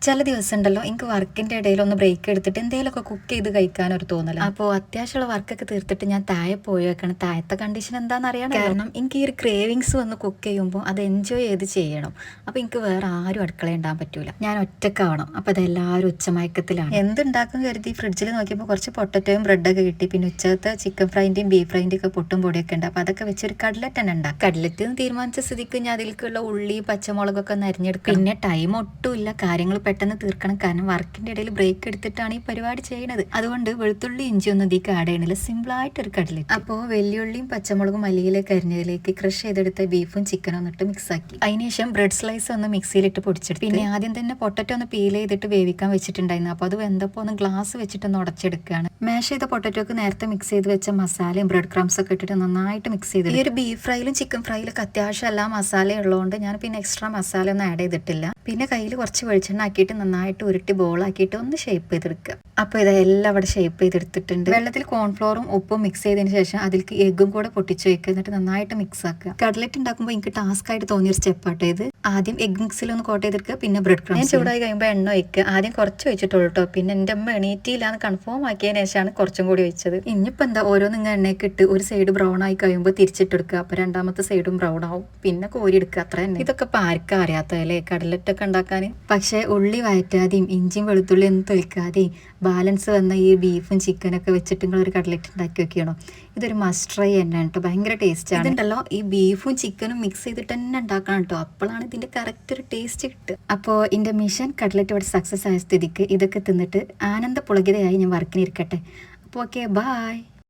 ചില ദിവസം ഉണ്ടല്ലോ എനിക്ക് വർക്കിന്റെ ഇടയിൽ ഒന്ന് ബ്രേക്ക് എടുത്തിട്ട് എന്തെങ്കിലുമൊക്കെ കുക്ക് ചെയ്ത് കഴിക്കാനൊരു തോന്നല. അപ്പോൾ അത്യാവശ്യമുള്ള വർക്കൊക്കെ തീർത്തിട്ട് ഞാൻ താഴെ പോയി വെക്കണം. താഴത്തെ കണ്ടീഷൻ എന്താണെന്ന് അറിയണം. കാരണം എനിക്ക് ഈ ഒരു ക്രേവിങ്സ് വന്ന് കുക്ക് ചെയ്യുമ്പോൾ അത് എൻജോയ് ചെയ്ത് ചെയ്യണം. അപ്പോൾ എനിക്ക് വേറെ ആരും അടുക്കള ഉണ്ടാകാൻ പറ്റൂല, ഞാൻ ഒറ്റക്കാവണം. അപ്പോൾ അതെല്ലാവരും ഉച്ചമയക്കത്തിലാണ്. എന്തുണ്ടാക്കും കരുതി ഫ്രിഡ്ജിൽ നോക്കിയപ്പോൾ കുറച്ച് പൊട്ടറ്റോയും ബ്രെഡൊക്കെ കിട്ടി. പിന്നെ ഉച്ചത്തെ ചിക്കൻ ഫ്രൈൻ്റെയും ബീഫ് ഫ്രൈൻ്റെയും ഒക്കെ പൊട്ടും പൊടിയൊക്കെ ഉണ്ട്. അപ്പോൾ അതൊക്കെ വെച്ചൊരു കട്ലറ്റ് തന്നെ ഉണ്ടാകും. കട്ലറ്റ് എന്ന് തീരുമാനിച്ച സ്ഥിതിക്ക് ഞാൻ അതിലേക്കുള്ള ഉള്ളി പച്ചമുളകൊക്കെ നരിഞ്ഞെടുക്കും. പിന്നെ ടൈം ഒട്ടുമില്ല, കാര്യങ്ങൾ പെട്ടെന്ന് തീർക്കണം. കാരണം വർക്കിന്റെ ഇടയിൽ ബ്രേക്ക് എടുത്തിട്ടാണ് ഈ പരിപാടി ചെയ്യുന്നത്. അതുകൊണ്ട് വെളുത്തുള്ളി ഇഞ്ചി ഒന്നും ഇതിക്ക് ആഡ് ചെയ്യണില്ല, സിമ്പിൾ ആയിട്ട് ഒരു കട്ലറ്റ്. അപ്പോൾ വെല്ലുള്ളിയും പച്ചമുളകും മല്ലിയിലേക്ക് അരിഞ്ഞതിലേക്ക് ക്രഷ് ചെയ്തെടുത്ത ബീഫും ചിക്കനും ഒന്നിട്ട് മിക്സ് ആക്കി. അതിനുശേഷം ബ്രെഡ് സ്ലൈസ് ഒന്ന് മിക്സിയിലിട്ട് പൊടിച്ചെടുത്തു. പിന്നെ ആദ്യം തന്നെ പൊട്ടറ്റോ ഒന്ന് പീൽ ചെയ്തിട്ട് വേവിക്കാൻ വെച്ചിട്ടുണ്ടായിരുന്നു. അപ്പോൾ അത് വെന്തപ്പോൾ ഒന്ന് ഗ്ലാസ് വെച്ചിട്ടൊന്ന് ഉടച്ചെടുക്കുകയാണ്. മാഷ് ചെയ്ത പൊട്ടറ്റോക്ക് നേരത്തെ മിക്സ് ചെയ്ത് വെച്ച മസാലയും ബ്രെഡ് ക്രംസ് ഒക്കെ ഇട്ടിട്ട് നന്നായിട്ട് മിക്സ് ചെയ്ത്. ഈ ഒരു ബീഫ് ഫ്രൈയിലും ചിക്കൻ ഫ്രൈയിലൊക്കെ അത്യാവശ്യം എല്ലാ മസാലയും ഉള്ളതുകൊണ്ട് ഞാൻ പിന്നെ എക്സ്ട്രാ മസാല ഒന്നും ആഡ് ചെയ്തിട്ടില്ല. പിന്നെ കയ്യിൽ കുറച്ച് വെളിച്ചെണ്ണ ആക്കിയിട്ട് നന്നായിട്ട് ഉരുട്ടി ബോളാക്കിയിട്ട് ഒന്ന് ഷേപ്പ് ചെയ്തെടുക്കുക. അപ്പോൾ ഇതെല്ലാം അവിടെ ഷേപ്പ് ചെയ്തെടുത്തിട്ടുണ്ട്. വെള്ളത്തിൽ കോൺഫ്ലോറും ഉപ്പും മിക്സ് ചെയ്തതിന് ശേഷം അതിലേക്ക് എഗ്ഗും കൂടെ പൊട്ടിച്ച് വയ്ക്കുക. എന്നിട്ട് നന്നായിട്ട് മിക്സ് ആക്കുക. കട്ലറ്റ് ഉണ്ടാക്കുമ്പോൾ എനിക്ക് ടാസ്ക് ആയിട്ട് തോന്നിയൊരു സ്റ്റെപ്പാട്ടോ ഇത്. ആദ്യം എഗ് മിക്സിൽ ഒന്ന് കോട്ട് ചെയ്തെടുക്കുക, പിന്നെ ബ്രെഡ് ക്രംസ്. ഞാൻ ചൂടായി കഴിയുമ്പോൾ എണ്ണ ഒഴിക്കുക. ആദ്യം കുറച്ച് വെച്ചിട്ടുള്ളൂ കേട്ടോ. പിന്നെ എൻ്റെ അമ്മ എണീറ്റിയില്ലാന്ന് കൺഫേം ആക്കിയതിന് ശേഷമാണ് കുറച്ചും കൂടി വെച്ചത്. ഇനിയിപ്പോൾ എന്താ, ഓരോന്നിങ്ങ എണ്ണയൊക്കെ ഇട്ട് ഒരു സൈഡ് ബ്രൗൺ ആയി കഴിയുമ്പോൾ തിരിച്ചിട്ടെടുക്കുക. അപ്പോൾ രണ്ടാമത്തെ സൈഡും ബ്രൗൺ ആവും, പിന്നെ കോരി എടുക്കുക. അത്ര തന്നെ. ഇതൊക്കെ ഇപ്പോൾ ആർക്കും അറിയാത്തതല്ലേ കട്ലറ്റ് ഒക്കെ ഉണ്ടാക്കാൻ. പക്ഷേ ഉള്ളി വയറ്റാതെയും ഇഞ്ചിയും വെളുത്തുള്ളി ഒന്നും തൊലിക്കാതെയും ബാലൻസ് വന്ന ഈ ബീഫും ചിക്കനൊക്കെ വെച്ചിട്ട് നിങ്ങളൊരു കട്ലറ്റ് ഉണ്ടാക്കി വെക്കണം. ഇതൊരു മസ്റ്റ് ട്രൈ തന്നെയാണ് കേട്ടോ, ഭയങ്കര ടേസ്റ്റാണ്. ഇതുണ്ടല്ലോ ഈ ബീഫും ചിക്കനും മിക്സ് ചെയ്തിട്ട് തന്നെ ഉണ്ടാക്കണം കേട്ടോ, അപ്പോഴാണ് ഇതിൻ്റെ കറക്റ്റ് ഒരു ടേസ്റ്റ് കിട്ടുക. അപ്പോൾ എൻ്റെ മിഷൻ കട്ലറ്റ് ഇവിടെ സക്സസ് ആയ സ്ഥിതിക്ക് ഇതൊക്കെ തിന്നിട്ട് ആനന്ദ പുളകിതയായി ഞാൻ വർക്കിനിരിക്കട്ടെ. അപ്പോൾ ഓക്കെ, ബൈ.